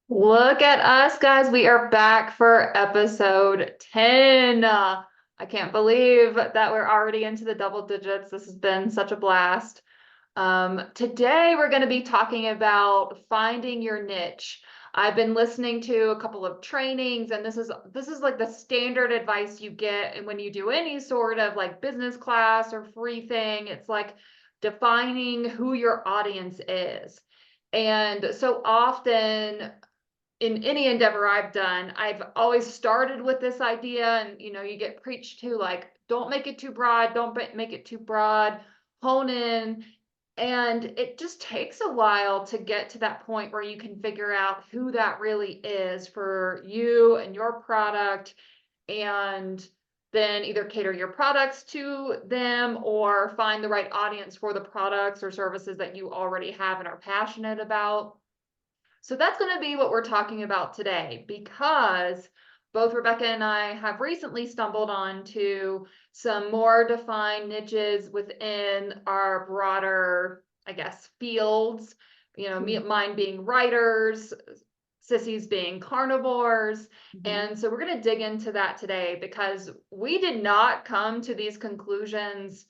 Look at us, guys. We are back for episode 10. I can't believe that we're already into the double digits. This has been such a blast. Today, we're going to be talking about finding your niche. I've been listening to a couple of trainings, and this is like the standard advice you get when you do any sort of like business class or free thing. It's like defining who your audience is. And so often in any endeavor I've done, I've always started with this idea, and you get preached to like, don't make it too broad, don't make it too broad, hone in. And it just takes a while to get to that point where you can figure out who that really is for you and your product, and then either cater your products to them or find the right audience for the products or services that you already have and are passionate about. So that's going to be what we're talking about today, because both Rebecca and I have recently stumbled onto some more defined niches within our broader, I guess, fields. Mine being writers, sissies being carnivores. Mhm. And so we're going to dig into that today because we did not come to these conclusions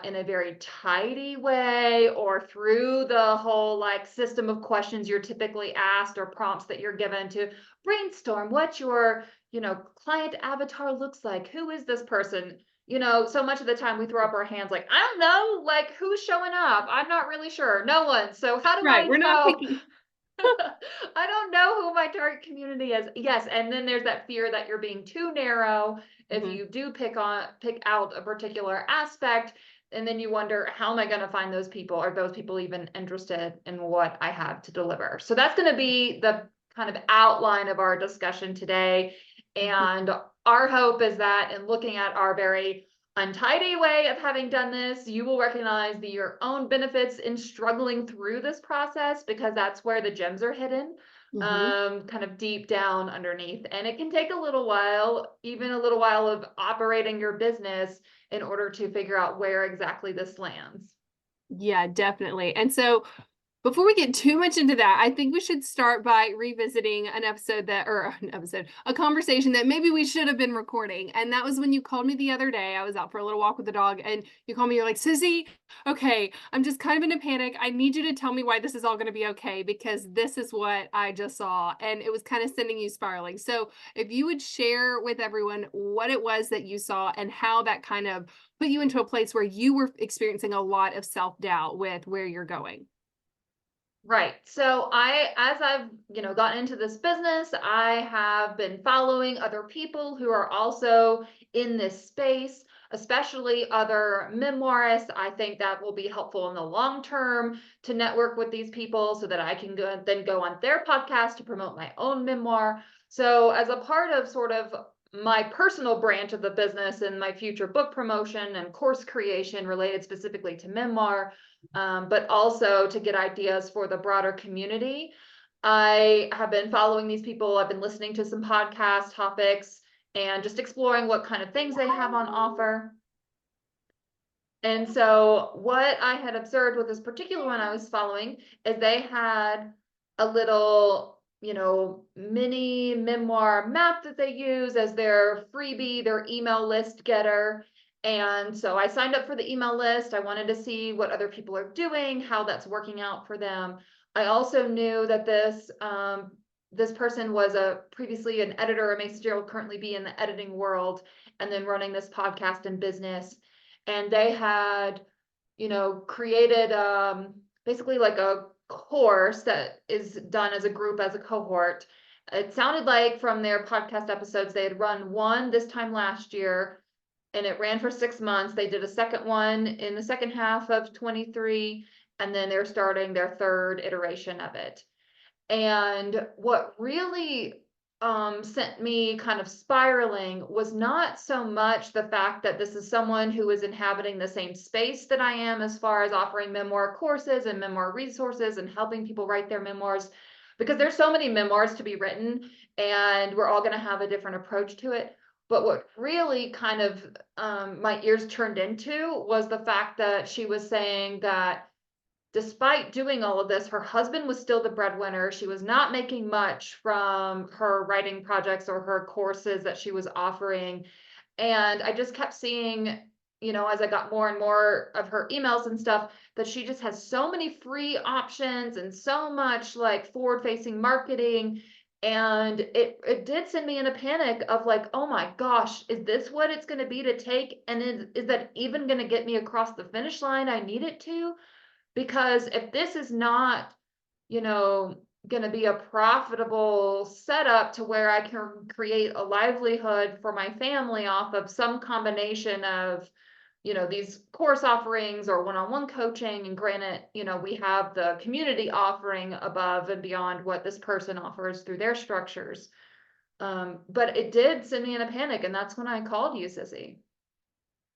in a very tidy way or through the whole like system of questions you're typically asked or prompts that you're given to brainstorm what your client avatar looks like. Who is this person? So much of the time we throw up our hands like, I don't know, like who's showing up? I'm not really sure. No one. So how do Right, I we're not know? picky. I don't know who my target community is. Yes, and then there's that fear that you're being too narrow if Mhm. you do pick out a particular aspect, and then you wonder, how am I going to find those people? Are those people even interested in what I have to deliver? So that's going to be the kind of outline of our discussion today. And Mhm. our hope is that in looking at our very untidy way of having done this, you will recognize your own benefits in struggling through this process, because that's where the gems are hidden, Mhm. kind of deep down underneath. And it can take a little while, even a little while of operating your business in order to figure out where exactly this lands. Yeah, definitely. And so before we get too much into that, I think we should start by revisiting an episode or an episode, a conversation that maybe we should have been recording. And that was when you called me the other day. I was out for a little walk with the dog, and you called me. You're like, Susie, okay, I'm just kind of in a panic. I need you to tell me why this is all going to be okay, because this is what I just saw. And it was kind of sending you spiraling. So if you would share with everyone what it was that you saw and how that kind of put you into a place where you were experiencing a lot of self doubt with where you're going. Right. So as I've, gotten into this business, I have been following other people who are also in this space, especially other memoirists. I think that will be helpful in the long term to network with these people so that I can go on their podcast to promote my own memoir. So as a part of sort of my personal branch of the business and my future book promotion and course creation related specifically to memoir, but also to get ideas for the broader community. I have been following these people. I've been listening to some podcast topics and just exploring what kind of things they have on offer. And so, what I had observed with this particular one I was following is they had a little, mini memoir map that they use as their freebie, their email list getter. And so I signed up for the email list. I wanted to see what other people are doing, how that's working out for them. I also knew that this person was previously an editor, or may still currently be in the editing world, and then running this podcast and business. And they had created basically like a course that is done as a group, as a cohort. It sounded like from their podcast episodes they had run one this time last year, and it ran for 6 months. They did a second one in the second half of 23, and then they're starting their third iteration of it. And what really sent me kind of spiraling was not so much the fact that this is someone who is inhabiting the same space that I am, as far as offering memoir courses and memoir resources and helping people write their memoirs, because there's so many memoirs to be written, and we're all going to have a different approach to it. But what really kind of my ears turned into was the fact that she was saying that despite doing all of this, her husband was still the breadwinner. She was not making much from her writing projects or her courses that she was offering. And I just kept seeing, as I got more and more of her emails and stuff, that she just has so many free options and so much like forward facing marketing. And it did send me in a panic of like, oh my gosh, is this what it's going to be to take? And is that even going to get me across the finish line I need it to? Because if this is not, going to be a profitable setup to where I can create a livelihood for my family off of some combination of, these course offerings or one-on-one coaching. And granted, we have the community offering above and beyond what this person offers through their structures. But it did send me in a panic, and that's when I called you, Sissy.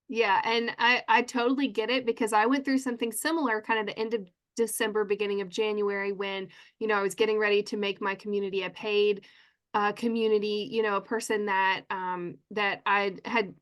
Yeah, and I totally get it because I went through something similar kind of the end of December, beginning of January when, I was getting ready to make my community a paid community, a person that that I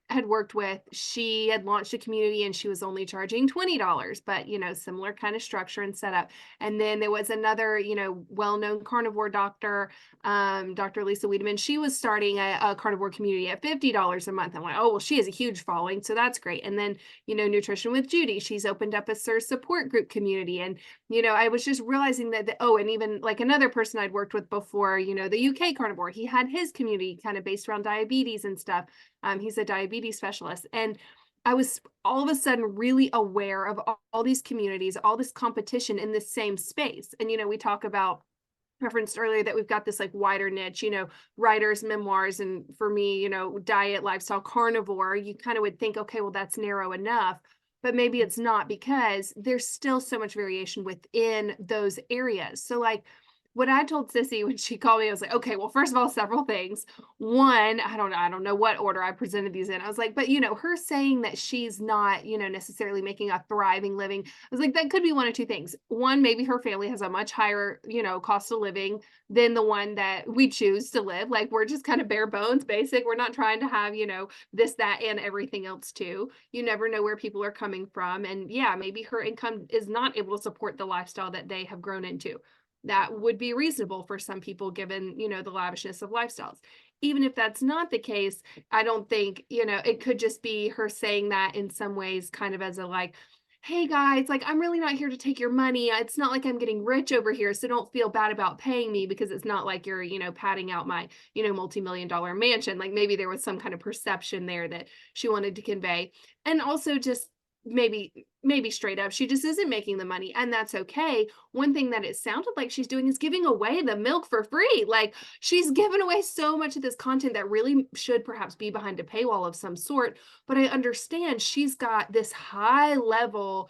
had worked with, she had launched a community and she was only charging $20, but similar kind of structure and setup. And then there was another, well-known carnivore doctor, Dr. Lisa Wiedemann. She was starting a carnivore community at $50 a month. I'm like, oh well, she has a huge following, so that's great. And then, Nutrition with Judy, she's opened up a SIRS support group community. And I was just realizing that, oh, and even like another person I'd worked with before, the UK carnivore, he had his community kind of based around diabetes and stuff. He's a diabetes specialist. And I was all of a sudden really aware of all these communities, all this competition in the same space. And, we talk about, referenced earlier, that we've got this like wider niche, writers, memoirs, and for me, diet, lifestyle, carnivore. You kind of would think, okay, well, that's narrow enough. But maybe it's not, because there's still so much variation within those areas. So like what I told Sissy when she called me, I was like, okay, well, first of all, several things. One, I don't know what order I presented these in. I was like, but her saying that she's not, necessarily making a thriving living. I was like, that could be one of two things. One, maybe her family has a much higher, cost of living than the one that we choose to live. Like we're just kind of bare bones, basic. We're not trying to have, this, that, and everything else too. You never know where people are coming from. And yeah, maybe her income is not able to support the lifestyle that they have grown into. That would be reasonable for some people given, the lavishness of lifestyles. Even if that's not the case, I don't think, it could just be her saying that in some ways kind of as a like, hey guys, like I'm really not here to take your money. It's not like I'm getting rich over here, so don't feel bad about paying me, because it's not like you're, padding out my, multi-million-dollar mansion. Like maybe there was some kind of perception there that she wanted to convey. And also just maybe straight up, she just isn't making the money, and that's okay. One thing that it sounded like she's doing is giving away the milk for free. Like she's given away so much of this content that really should perhaps be behind a paywall of some sort. But I understand she's got this high level,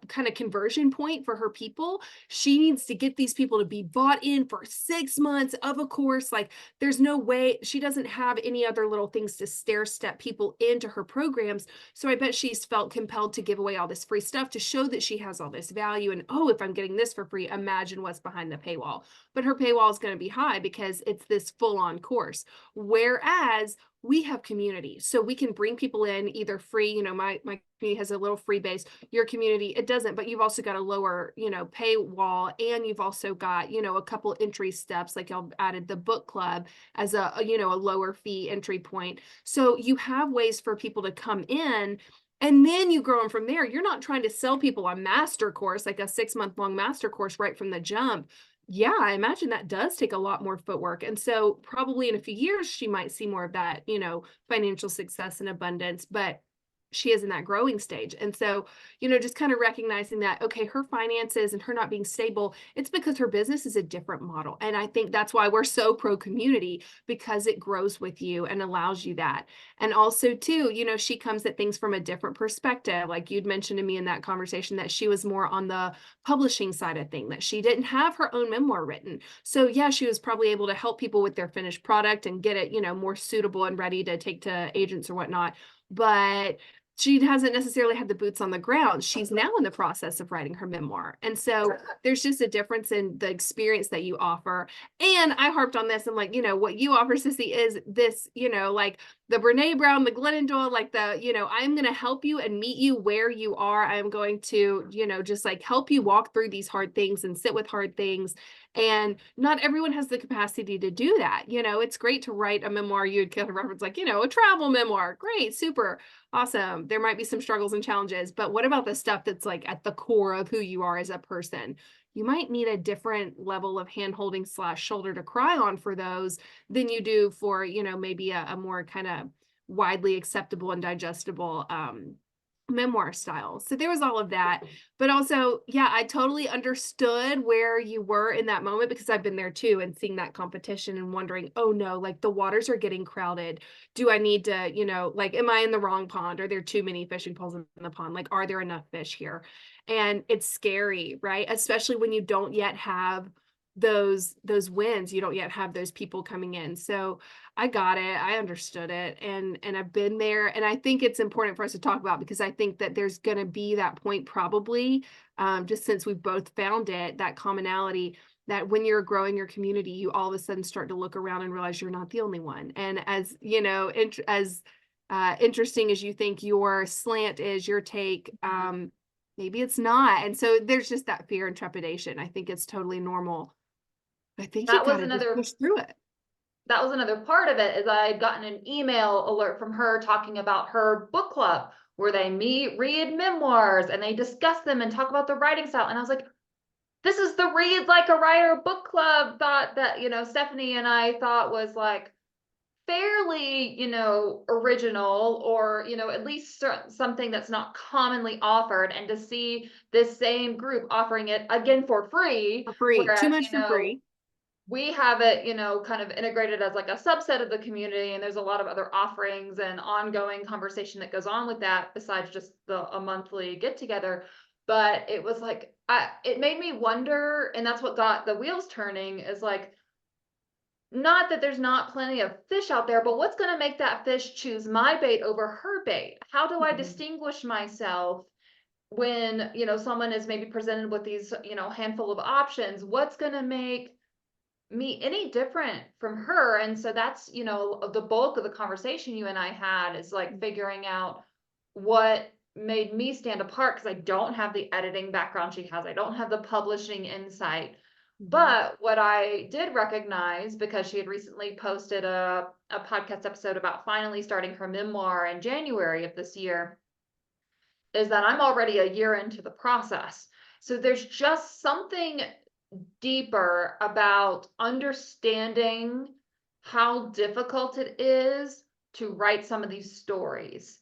kind of conversion point for her people. She needs to get these people to be bought in for 6 months of a course. Like there's no way, she doesn't have any other little things to stair step people into her programs. So I bet she's felt compelled to give away all this free stuff to show that she has all this value. And oh, if I'm getting this for free, imagine what's behind the paywall. But her paywall is going to be high because it's this full on course. Whereas we have community, so we can bring people in either free. My community has a little free base. Your community, it doesn't, but you've also got a lower, paywall, and you've also got, a couple entry steps. Like y'all added the book club as a lower fee entry point. So you have ways for people to come in. And then you grow them from there. You're not trying to sell people a master course, like a 6-month long master course right from the jump. Yeah, I imagine that does take a lot more footwork. And so probably in a few years, she might see more of that, financial success and abundance, but she is in that growing stage. And so, just kind of recognizing that, okay, her finances and her not being stable, it's because her business is a different model. And I think that's why we're so pro community, because it grows with you and allows you that. And also too, she comes at things from a different perspective. Like you'd mentioned to me in that conversation that she was more on the publishing side of thing, that she didn't have her own memoir written. So yeah, she was probably able to help people with their finished product and get it, more suitable and ready to take to agents or whatnot. But she hasn't necessarily had the boots on the ground. She's now in the process of writing her memoir. And so there's just a difference in the experience that you offer. And I harped on this. I'm like, what you offer, Sissy, is this, like the Brene Brown, the Glennon Doyle, like I'm going to help you and meet you where you are. I'm going to, just like help you walk through these hard things and sit with hard things. And not everyone has the capacity to do that. It's great to write a memoir. You'd kind of reference like, a travel memoir. Great, super, awesome. There might be some struggles and challenges, but what about the stuff that's like at the core of who you are as a person? You might need a different level of hand-holding / shoulder to cry on for those than you do for, maybe a more kind of widely acceptable and digestible memoir style. So there was all of that. But also, yeah, I totally understood where you were in that moment because I've been there too and seeing that competition and wondering, oh no, like the waters are getting crowded. Do I need to, like, am I in the wrong pond? Are there too many fishing poles in the pond? Like, are there enough fish here? And it's scary, right? Especially when you don't yet have those wins, you don't yet have those people coming in. So I got it. I understood it. And I've been there. And I think it's important for us to talk about because I think that there's going to be that point probably, just since we've both found it, that commonality that when you're growing your community, you all of a sudden start to look around and realize you're not the only one. And as, as interesting as you think your slant is, your take, maybe it's not. And so there's just that fear and trepidation. I think it's totally normal. I think you That was gotta just another push through it. that was another part of it is I had gotten an email alert from her talking about her book club where they meet, read memoirs, and they discuss them and talk about the writing style. And I was like, this is the Read Like a Writer book club thought that, Stephanie and I thought was like fairly, original or, at least something that's not commonly offered. And to see this same group offering it again for free, For free, too whereas, much for free. we have it, kind of integrated as like a subset of the community, and there's a lot of other offerings and ongoing conversation that goes on with that besides just a monthly get together. But it was like, it made me wonder, and that's what got the wheels turning is like, not that there's not plenty of fish out there, but what's going to make that fish choose my bait over her bait? How do I Mhm, distinguish myself when, someone is maybe presented with these, handful of options? What's going to make me any different from her? And so that's, the bulk of the conversation you and I had is like figuring out what made me stand apart because I don't have the editing background she has. I don't have the publishing insight. mhm, But what I did recognize, because she had recently posted a podcast episode about finally starting her memoir in January of this year, is that I'm already a year into the process. So there's just something deeper about understanding how difficult it is to write some of these stories.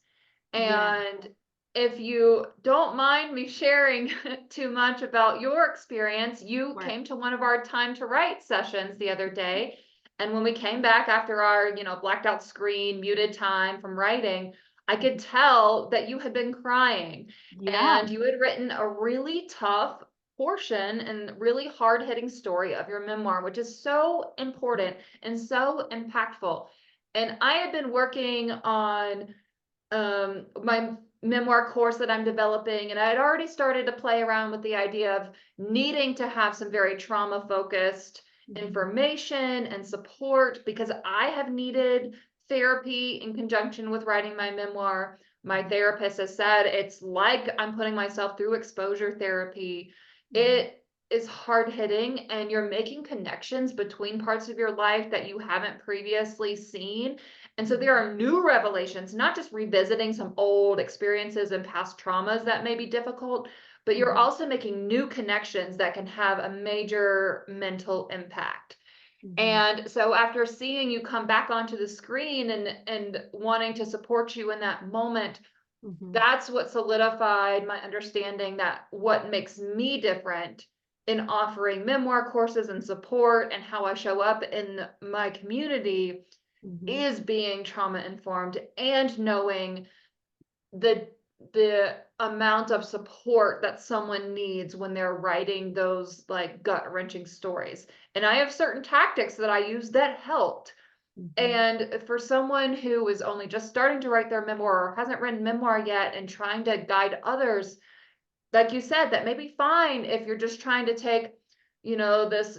yeah, And if you don't mind me sharing too much about your experience, you right, came to one of our time to write sessions the other day. And when we came back after our, blacked out screen, muted time from writing, I could mhm, tell that you had been crying yeah, and you had written a really tough portion and really hard hitting story of your memoir, which is so important and so impactful. And I had been working on my memoir course that I'm developing, and I had already started to play around with the idea of needing to have some very trauma focused mhm, information and support because I have needed therapy in conjunction with writing my memoir. My mhm, therapist has said it's like I'm putting myself through exposure therapy. mhm, It is hard hitting, and you're making connections between parts of your life that you haven't previously seen. And so there mhm, are new revelations, not just revisiting some old experiences and past traumas that may be difficult, but you're mhm, also making new connections that can have a major mental impact. mhm, And so after seeing you come back onto the screen and wanting to support you in that moment, mhm, that's what solidified my understanding that what makes me different in offering memoir courses and support and how I show up in my community mhm, is being trauma informed and knowing the amount of support that someone needs when they're writing those like gut wrenching stories. And I have certain tactics that I use that helped. mhm, And for someone who is only just starting to write their memoir or hasn't written memoir yet and trying to guide others, like you said, that may be fine if you're just trying to take, this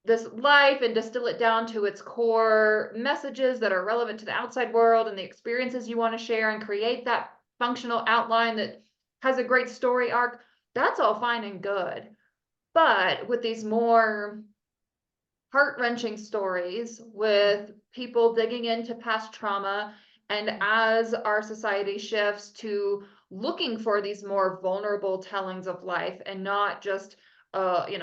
this life and distill it down to its core messages that are relevant to the outside world and the experiences you want to share, and create that functional outline that has a great story arc, that's all fine and good. But with these more heart-wrenching stories with people digging into past trauma, and as our society shifts to looking for these more vulnerable tellings of life and not just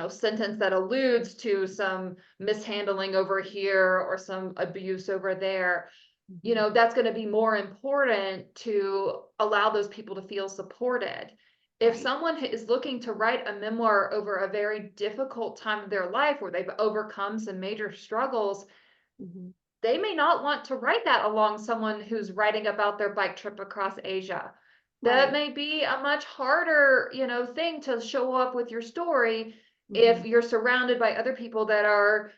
sentence that alludes to some mishandling over here or some abuse over there, Mhm. that's going to be more important to allow those people to feel supported. If Right. someone is looking to write a memoir over a very difficult time of their life where they've overcome some major struggles, Mhm. they may not want to write that along someone who's writing about their bike trip across Asia. That Right. may be a much harder, thing to show up with your story if Mhm. you're surrounded by other people that are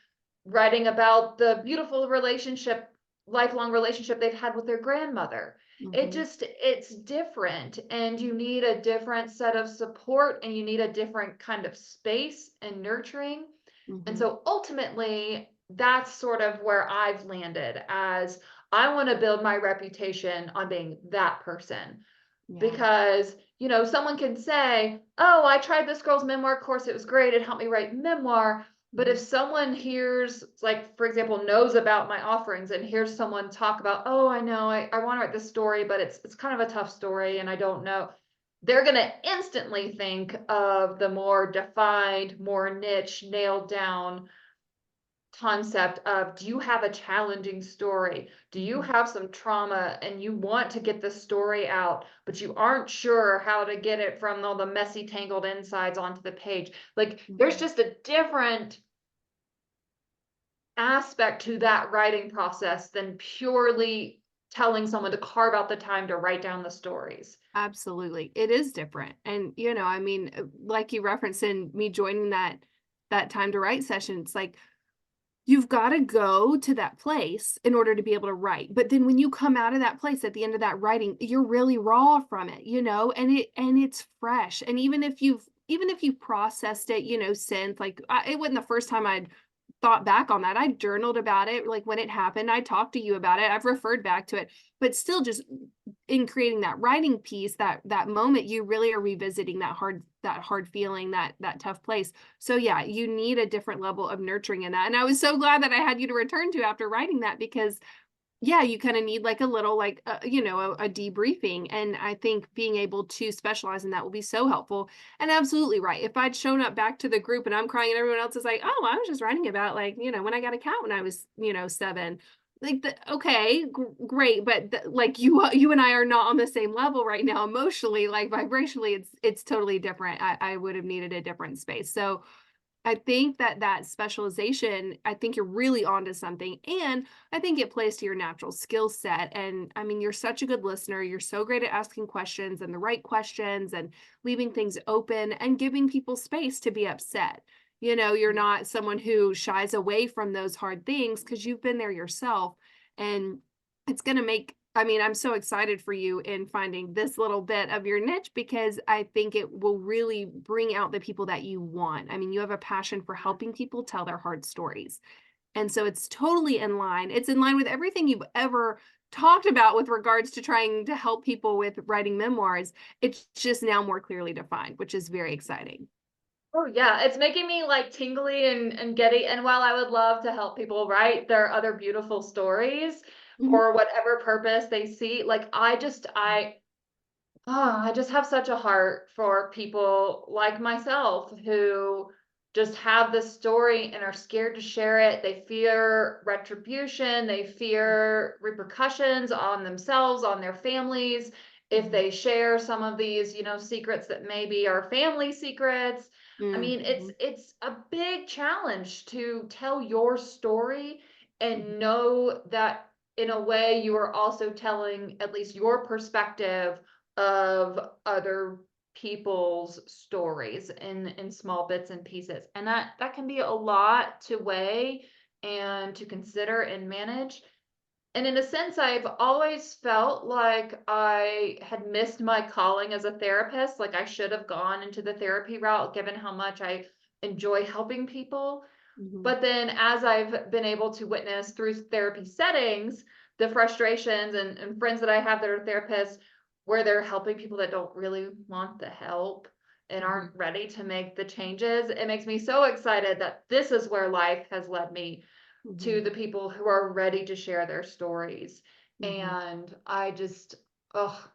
writing about the beautiful relationship, lifelong relationship they've had with their grandmother. Mhm. It's different, and you need a different set of support, and you need a different kind of space and nurturing. And Mhm. so ultimately, that's sort of where I've landed, as I want to build my reputation on being that person. Yeah. Because, someone can say, "Oh, I tried this girl's memoir course. It was great. It helped me write memoir." But if Mhm. someone hears, like, for example, knows about my offerings and hears someone talk about, "Oh, I know, I want to write this story, but it's kind of a tough story and I don't know." They're going to instantly think of the more defined, more niche, nailed down concept of, do you have a challenging story? Do you Mhm. have some trauma and you want to get the story out, but you aren't sure how to get it from all the messy, tangled insides onto the page? Like, there's Mhm. just a different aspect to that writing process than purely telling someone to carve out the time to write down the stories. Absolutely. It is different. And, I mean, like you referenced in me joining that time to write session, it's like you've gotta go to that place in order to be able to write, but then when you come out of that place at the end of that writing, you're really raw from it, and it's fresh, and even if you've processed it, since, like, it wasn't the first time I'd thought back on that. I journaled about it, like, when it happened, I talked to you about it, I've referred back to it, but still just in creating that writing piece, that moment, you really are revisiting that hard feeling, that tough place. So yeah, you need a different level of nurturing in that. And I was so glad that I had you to return to after writing that because yeah, you kind of need like a little like a debriefing. And I think being able to specialize in that will be so helpful. And absolutely right. If I'd shown up back to the group and I'm crying and everyone else is like, oh, I was just writing about like, when I got a cat when I was, 7. Like okay, great, but like you and I are not on the same level right now emotionally, like vibrationally, it's totally different. I would have needed a different space. So I think that specialization, I think you're really onto something, and I think it plays to your natural skill set, and, I mean, you're such a good listener, you're so great at asking questions and the right questions and leaving things open and giving people space to be upset. You're not someone who shies away from those hard things because 'cause you've been there yourself, and it's gonna make I mean, I'm so excited for you in finding this little bit of your niche because I think it will really bring out the people that you want. I mean, you have a passion for helping people tell their hard stories. And so it's totally in line. It's in line with everything you've ever talked about with regards to trying to help people with writing memoirs. It's just now more clearly defined, which is very exciting. Oh yeah, it's making me like tingly and giddy. And while I would love to help people write their other beautiful stories Mhm. for whatever purpose they see, like I just have such a heart for people like myself who just have this story and are scared to share it. They fear retribution, they fear repercussions on themselves, on their families, if Mhm. they share some of these, secrets that maybe are family secrets. I mean, it's Mhm. it's a big challenge to tell your story and Mhm. know that in a way you are also telling at least your perspective of other people's stories in small bits and pieces, and that can be a lot to weigh and to consider and manage. And in a sense, I've always felt like I had missed my calling as a therapist. Like, I should have gone into the therapy route given how much I enjoy helping people. Mhm. But then as I've been able to witness through therapy settings, the frustrations and friends that I have that are therapists, where they're helping people that don't really want the help and Mhm. aren't ready to make the changes, it makes me so excited that this is where life has led me, to Mhm. the people who are ready to share their stories. Mhm. And I just, oh,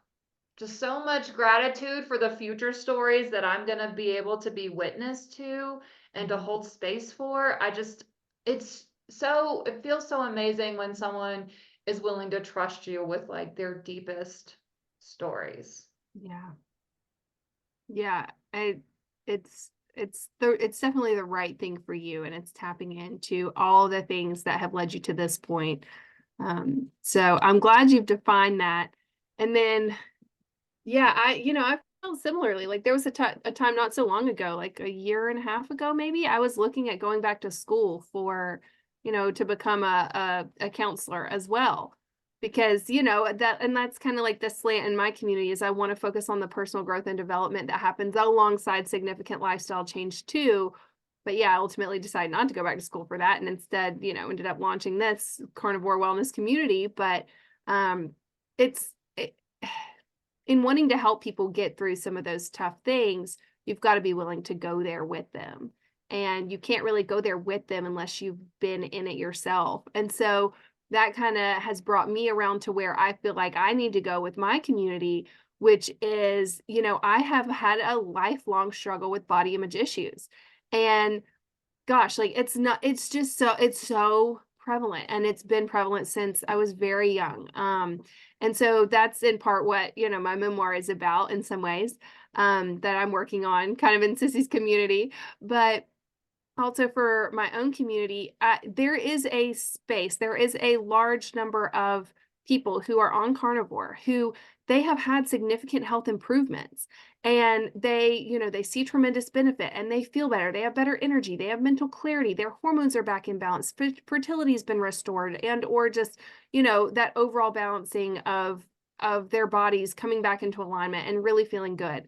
just so much gratitude for the future stories that I'm going to be able to be witness to and to Mhm. hold space for. It feels so amazing when someone is willing to trust you with like their deepest stories. Yeah. Yeah. It's definitely the right thing for you, and it's tapping into all the things that have led you to this point. So I'm glad you've defined that. And then, yeah, I felt similarly. Like there was a time not so long ago, like a year and a half ago, maybe, I was looking at going back to school for, to become a counselor as well. Because, that's kind of like the slant in my community is I want to focus on the personal growth and development that happens alongside significant lifestyle change too. But yeah, I ultimately decided not to go back to school for that and instead, ended up launching this carnivore wellness community. But it's it, in wanting to help people get through some of those tough things, you've got to be willing to go there with them. And you can't really go there with them unless you've been in it yourself. And so that kind of has brought me around to where I feel like I need to go with my community, which is, I have had a lifelong struggle with body image issues. And gosh, like it's so prevalent, and it's been prevalent since I was very young. And so that's in part what, my memoir is about in some ways, that I'm working on kind of in Sissy's community. But also for my own community, there is a space, there is a large number of people who are on carnivore who they have had significant health improvements, and they see tremendous benefit and they feel better. They have better energy, they have mental clarity, their hormones are back in balance, fertility has been restored, and or just, that overall balancing of their bodies coming back into alignment and really feeling good.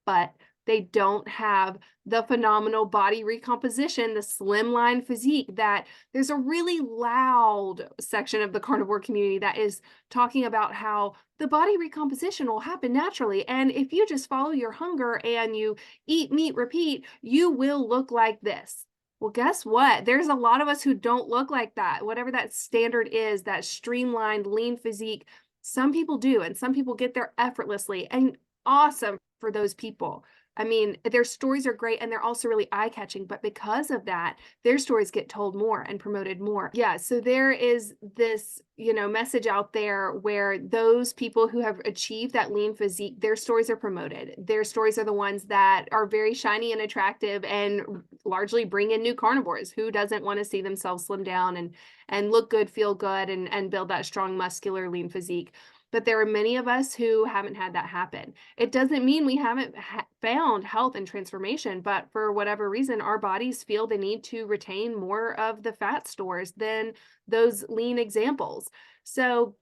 But they don't have the phenomenal body recomposition, the slimline physique that there's a really loud section of the carnivore community that is talking about how the body recomposition will happen naturally. And if you just follow your hunger and you eat meat, repeat, you will look like this. Well, guess what? There's a lot of us who don't look like that. Whatever that standard is, that streamlined, lean physique, some people do, and some people get there effortlessly. And awesome for those people. I mean, their stories are great and they're also really eye-catching, but because of that, their stories get told more and promoted more. Yeah, so there is this, message out there where those people who have achieved that lean physique, their stories are promoted. Their stories are the ones that are very shiny and attractive and largely bring in new carnivores. Who doesn't want to see themselves slim down and look good, feel good, and build that strong, muscular, lean physique? But there are many of us who haven't had that happen. It doesn't mean we haven't found health and transformation, but for whatever reason, our bodies feel the need to retain more of the fat stores than those lean examples. So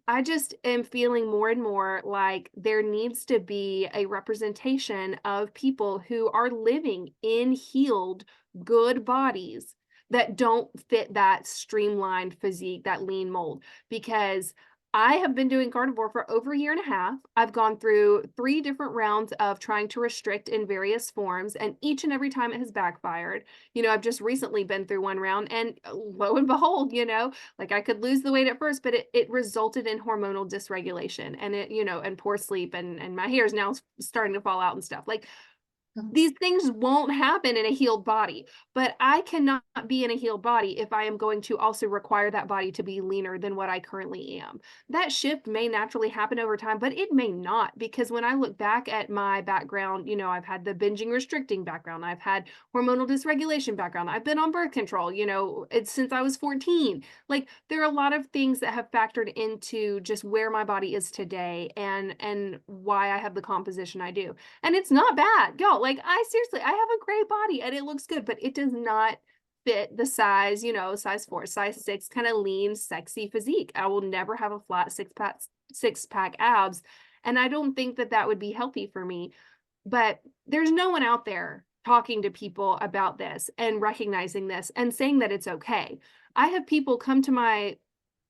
I just am feeling more and more like there needs to be a representation of people who are living in healed, good bodies that don't fit that streamlined physique, that lean mold. Because I have been doing carnivore for over a year and a half. I've gone through 3 different rounds of trying to restrict in various forms, and each and every time it has backfired. I've just recently been through one round, and lo and behold, like I could lose the weight at first, but it resulted in hormonal dysregulation and and poor sleep, and my hair is now starting to fall out and stuff. Like these things won't happen in a healed body, but I cannot be in a healed body if I am going to also require that body to be leaner than what I currently am. That shift may naturally happen over time, but it may not, because when I look back at my background, I've had the binging restricting background, I've had hormonal dysregulation background, I've been on birth control, it's since I was 14. Like there are a lot of things that have factored into just where my body is today and why I have the composition I do. And it's not bad. Y'all, like I have a great body and it looks good, but it does not fit the size, size 4, size 6, kind of lean, sexy physique. I will never have a flat six pack abs. And I don't think that that would be healthy for me. But there's no one out there talking to people about this and recognizing this and saying that it's okay. I have people come to my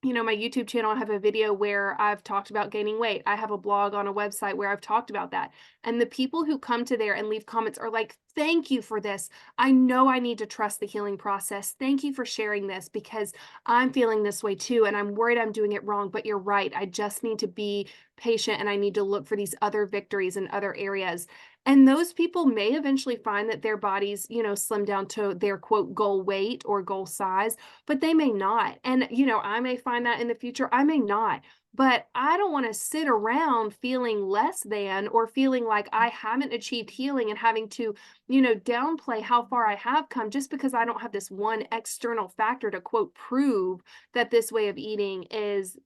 my YouTube channel. I have a video where I've talked about gaining weight. I have a blog on a website where I've talked about that. And the people who come to there and leave comments are like, thank you for this. I know I need to trust the healing process. Thank you for sharing this because I'm feeling this way too. And I'm worried I'm doing it wrong, but you're right. I just need to be patient and I need to look for these other victories in other areas. And those people may eventually find that their bodies, slim down to their quote goal weight or goal size, but they may not. And, I may find that in the future, I may not. But I don't want to sit around feeling less than or feeling like I haven't achieved healing and having to, downplay how far I have come just because I don't have this one external factor to quote prove that this way of eating is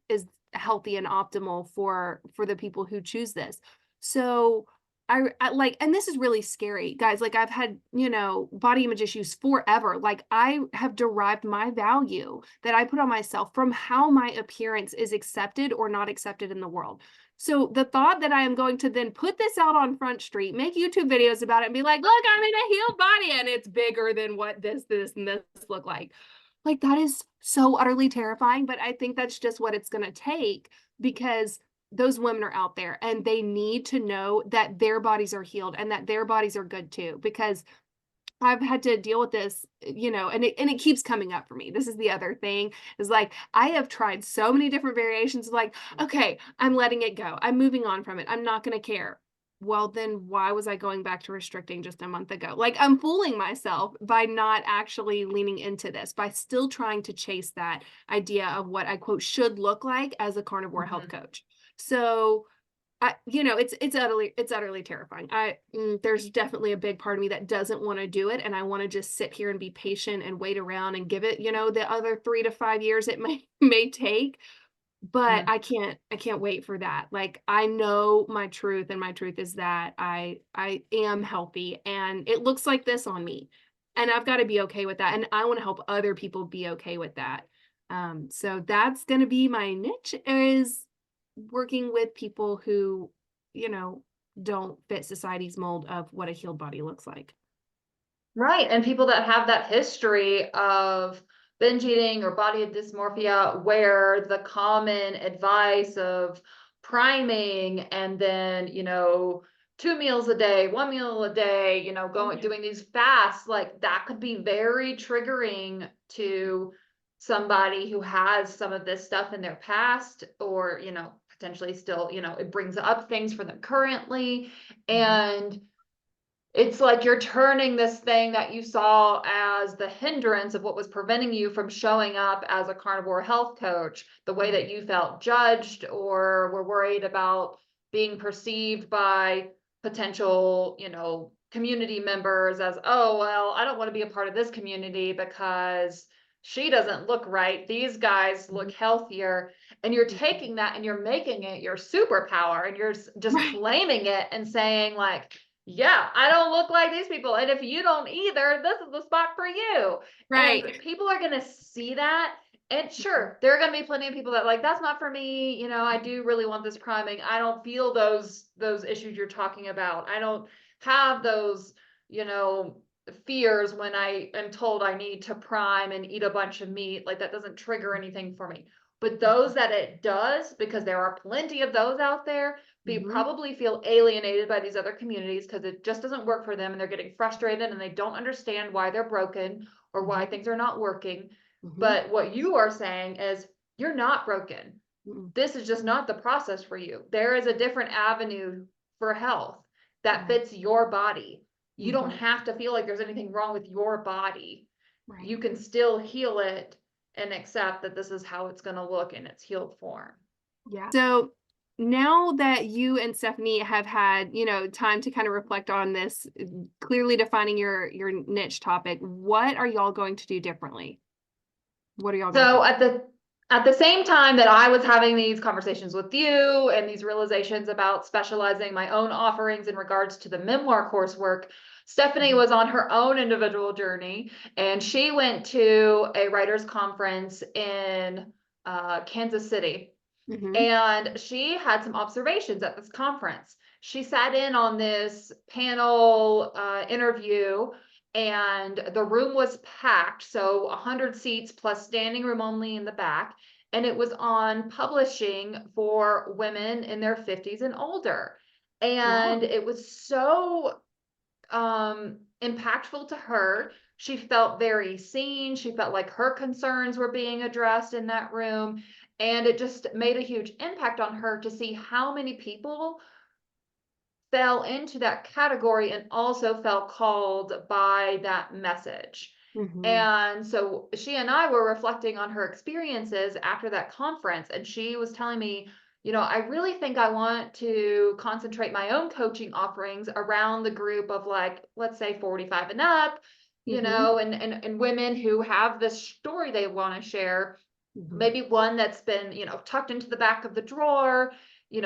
healthy and optimal for the people who choose this. So I like, and this is really scary, guys. Like I've had, body image issues forever. Like I have derived my value that I put on myself from how my appearance is accepted or not accepted in the world. So the thought that I am going to then put this out on Front Street, make YouTube videos about it and be like, look, I'm in a healed body and it's bigger than what this, and this look like. Like that is so utterly terrifying, but I think that's just what it's going to take because those women are out there and they need to know that their bodies are healed and that their bodies are good too, because I've had to deal with this, and it keeps coming up for me. This is the other thing is like, I have tried so many different variations of like, okay, I'm letting it go. I'm moving on from it. I'm not going to care. Well, then why was I going back to restricting just a month ago? Like I'm fooling myself by not actually leaning into this, by still trying to chase that idea of what I quote should look like as a carnivore health coach. So it's utterly terrifying. There's definitely a big part of me that doesn't want to do it. And I want to just sit here and be patient and wait around and give it, the other 3 to 5 years it may take. But Mhm. I can't wait for that. Like I know my truth, and my truth is that I am healthy and it looks like this on me. And I've got to be okay with that. And I want to help other people be okay with that. So that's gonna be my niche is working with people who, you know, don't fit society's mold of what a healed body looks like. Right, and people that have that history of binge eating or body dysmorphia, where the common advice of priming and then, 2 meals a day, 1 meal a day, Oh, going yeah. doing these fasts, like that could be very triggering to somebody who has some of this stuff in their past, or, potentially still, it brings up things for them currently. Mhm. And it's like you're turning this thing that you saw as the hindrance of what was preventing you from showing up as a carnivore health coach, the way Right. that you felt judged or were worried about being perceived by potential, community members as, oh, well, I don't want to be a part of this community because she doesn't look right. These guys look Mhm. healthier. And you're Mhm. taking that and you're making it your superpower and you're just Right. claiming it and saying, like, yeah, I don't look like these people. And if you don't either, this is the spot for you. And Right. people are going to see that. And Mhm. sure, there are going to be plenty of people that like, that's not for me. I Mhm. do really want this priming. I don't feel those issues you're talking about. I don't have those, you know, fears when I am told I need to prime and eat a bunch of meat. Like that doesn't trigger anything for me. But those that it does, because there are plenty of those out there, they Mhm. probably feel alienated by these other communities because it just doesn't work for them and they're getting frustrated and they don't understand why they're broken or why Mhm. things are not working. Mhm. But what you are saying is you're not broken. Mhm. This is just not the process for you. There is a different avenue for health that Right. fits your body. You don't Mhm. have to feel like there's anything wrong with your body. Right. You can still heal it and accept that this is how it's going to look in its healed form. Yeah. So now that you and Stephanie have had, time to kind of reflect on this, clearly defining your niche topic, what are y'all going to do differently? What are y'all going to So focus? at the same time that I was having these conversations with you and these realizations about specializing my own offerings in regards to the memoir coursework, Stephanie Mhm. was on her own individual journey and she went to a writers conference in Kansas City. Mhm. And she had some observations at this conference. she sat in on this panel interview, and the room was packed, so 100 seats plus standing room only in the back, and it was on publishing for women in their 50s and older. And Wow. it was so impactful to her. She felt very seen. She felt like her concerns were being addressed in that room. And it just made a huge impact on her to see how many people fell into that category and also felt called by that message. Hmm. And so she and I were reflecting on her experiences after that conference, and she was telling me, I really think I want to concentrate my own coaching offerings around the group of, like, let's say 45 and up, Hmm. and women who have this story they want to share, Hmm. maybe one that's been, tucked into the back of the drawer,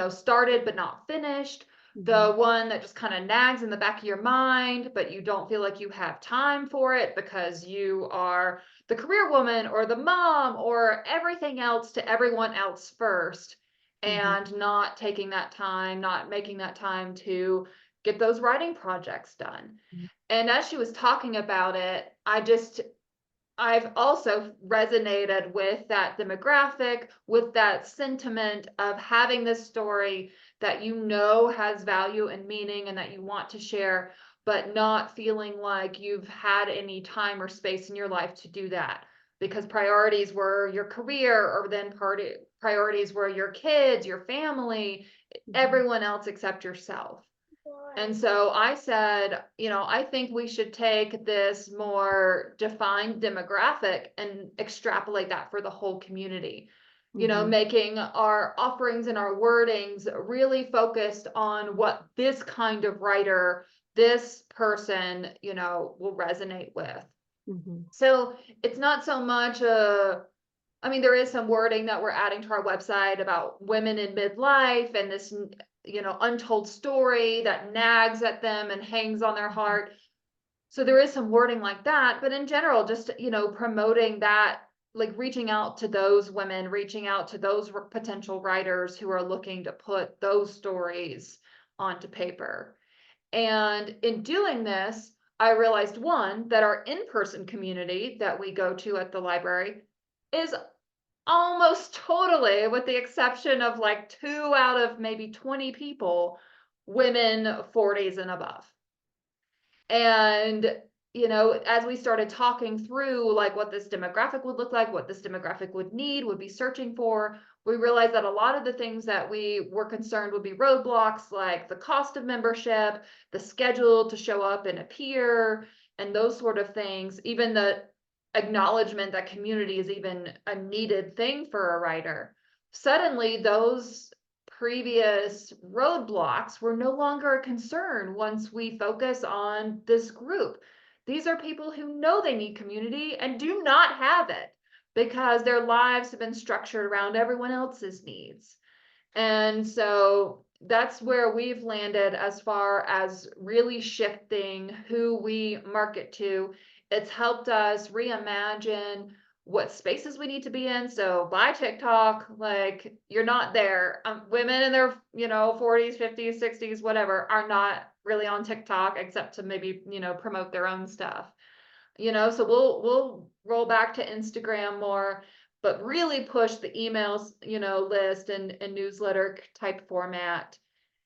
started but not finished, the Hmm. one that just kind of nags in the back of your mind, but you don't feel like you have time for it because you are the career woman or the mom or everything else to everyone else first, Hmm. and not taking that time, not making that time to get those writing projects done. And as she was talking about it, I've also resonated with that demographic, with that sentiment of having this story that has value and meaning and that you want to share, but not feeling like you've had any time or space in your life to do that because priorities were your career, or then priorities were your kids, your family, Hmm. everyone else except yourself. And so I said, I think we should take this more defined demographic and extrapolate that for the whole community, Hmm. making our offerings and our wordings really focused on what this kind of writer, this person, will resonate with. Hmm. So it's not so much I mean, there is some wording that we're adding to our website about women in midlife and this, untold story that nags at them and hangs on their heart. So there is some wording like that, but in general, just, promoting that, like reaching out to those women, reaching out to those potential writers who are looking to put those stories onto paper. And in doing this, I realized, one, that our in-person community that we go to at the library is almost totally, with the exception of like 2 out of maybe 20 people, women 40s and above. And, as we started talking through like what this demographic would look like, what this demographic would be searching for, we realized that a lot of the things that we were concerned would be roadblocks, like the cost of membership, the schedule to show up and appear, and those sort of things, even the acknowledgement that community is even a needed thing for a writer. Suddenly, those previous roadblocks were no longer a concern once we focus on this group. These are people who know they need community and do not have it because their lives have been structured around everyone else's needs. And so that's where we've landed as far as really shifting who we market to. It's helped us reimagine what spaces we need to be in. So by TikTok, like, you're not there. Women in their, 40s, 50s, 60s, whatever, are not really on TikTok except to maybe, promote their own stuff. So we'll roll back to Instagram more, but really push the emails, list and newsletter type format.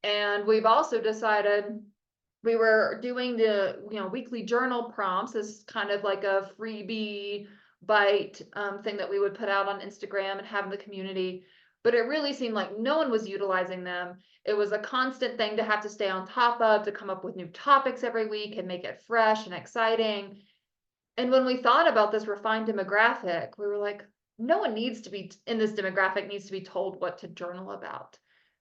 And we've also decided, we were doing the, weekly journal prompts as kind of like a freebie bite thing that we would put out on Instagram and have in the community. But it really seemed like no one was utilizing them. It was a constant thing to have to stay on top of, to come up with new topics every week and make it fresh and exciting. And when we thought about this refined demographic, we were like, no one needs to be in this demographic needs to be told what to journal about.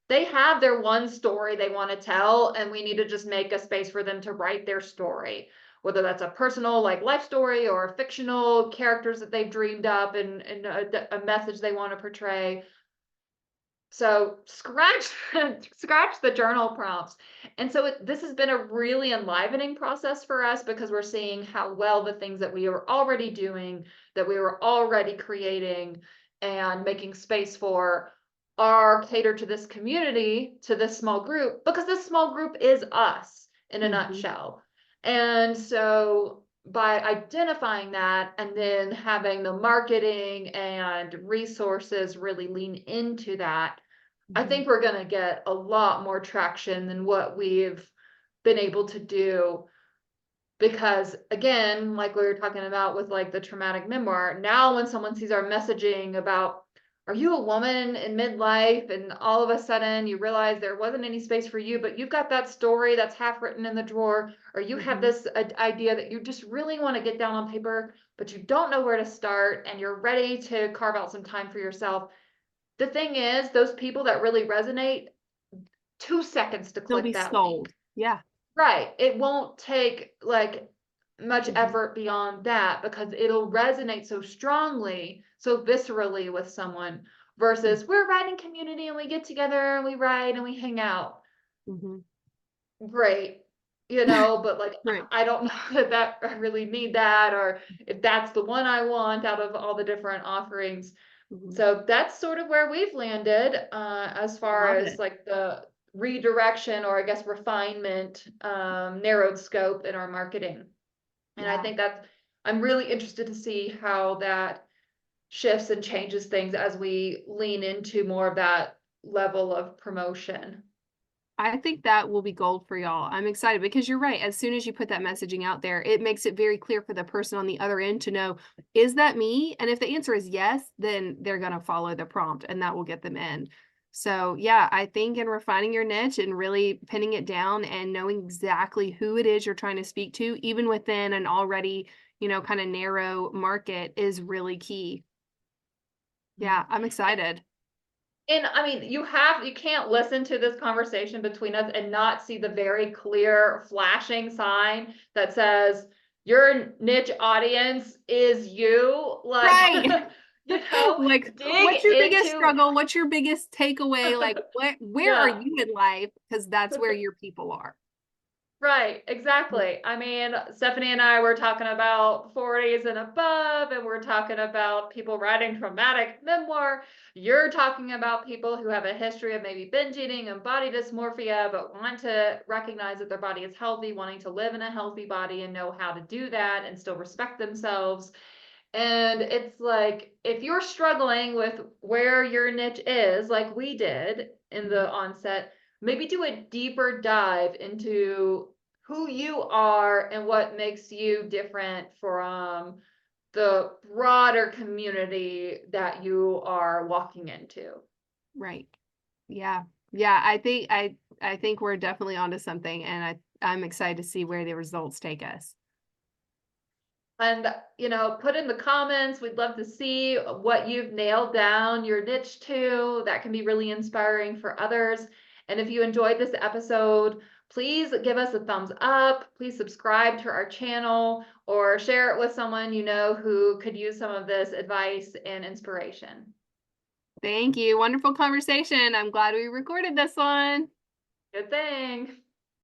They have their one story they want to tell, and we need to just make a space for them to write their story, whether that's a personal, like, life story, or fictional characters that they've dreamed up and a message they want to portray. So scratch scratch the journal prompts. And so this has been a really enlivening process for us because we're seeing how well the things that we were already doing, that we were already creating and making space for, are catered to this community, to this small group, because this small group is us in a Mhm. nutshell. And so by identifying that and then having the marketing and resources really lean into that, I Mhm. think we're going to get a lot more traction than what we've been able to do. Because again, like we were talking about with like the traumatic memoir, now when someone sees our messaging about, are you a woman in midlife? And all of a sudden you realize there wasn't any space for you, but you've got that story that's half written in the drawer, or you have Mhm. this idea that you just really want to get down on paper, but you don't know where to start and you're ready to carve out some time for yourself. The thing is, those people that really resonate, 2 seconds to They'll click be that link. sold. Yeah. Right. It won't take like much Mhm. effort beyond that because it'll resonate so strongly, so viscerally with someone Mm. versus we're writing community and we get together and we write and we hang out. Mhm. Great. But like Right. I don't know that I really need that or if that's the one I want out of all the different offerings. Mhm. So that's sort of where we've landed as far Love as it. like the redirection or I guess refinement, narrowed scope in our marketing. And I Yeah. think that I'm really interested to see how that shifts and changes things as we lean into more of that level of promotion. I think that will be gold for y'all. I'm excited because you're right. As soon as you put that messaging out there, it makes it very clear for the person on the other end to know, is that me? And if the answer is yes, then they're going to follow the prompt and that will get them in. So, yeah, I think in refining your niche and really pinning it down and knowing exactly who it is you're trying to speak to, even within an already, kind of narrow market, is really key. Mhm. Yeah, I'm excited. And I mean, you can't listen to this conversation between us and not see the very clear flashing sign that says your niche audience is you. Like, Right. Like, dig what's your biggest into, struggle? What's your biggest takeaway? Like, where are yeah. you in life? Because that's where your people are. Right, Mm. exactly. I mean, Stephanie and I were talking about 40s and above, and we're talking about people writing traumatic memoir. You're talking about people who have a history of maybe binge eating and body dysmorphia, but want to recognize that their body is healthy, wanting to live in a healthy body and know how to do that and still respect themselves. And it's like, if you're struggling with where your niche is, like we did in Mhm. the onset, maybe do a deeper dive into who you are and what makes you different from the broader community that you are walking into. Right. Yeah. Yeah. I think we're definitely onto something, and I'm excited to see where the results take us. And, put in the comments. We'd love to see what you've nailed down your niche to. That can be really inspiring for others. And if you enjoyed this episode, please give us a thumbs up. Please subscribe to our channel or share it with someone you know who could use some of this advice and inspiration. Thank you. Wonderful conversation. I'm glad we recorded this one. Good thing.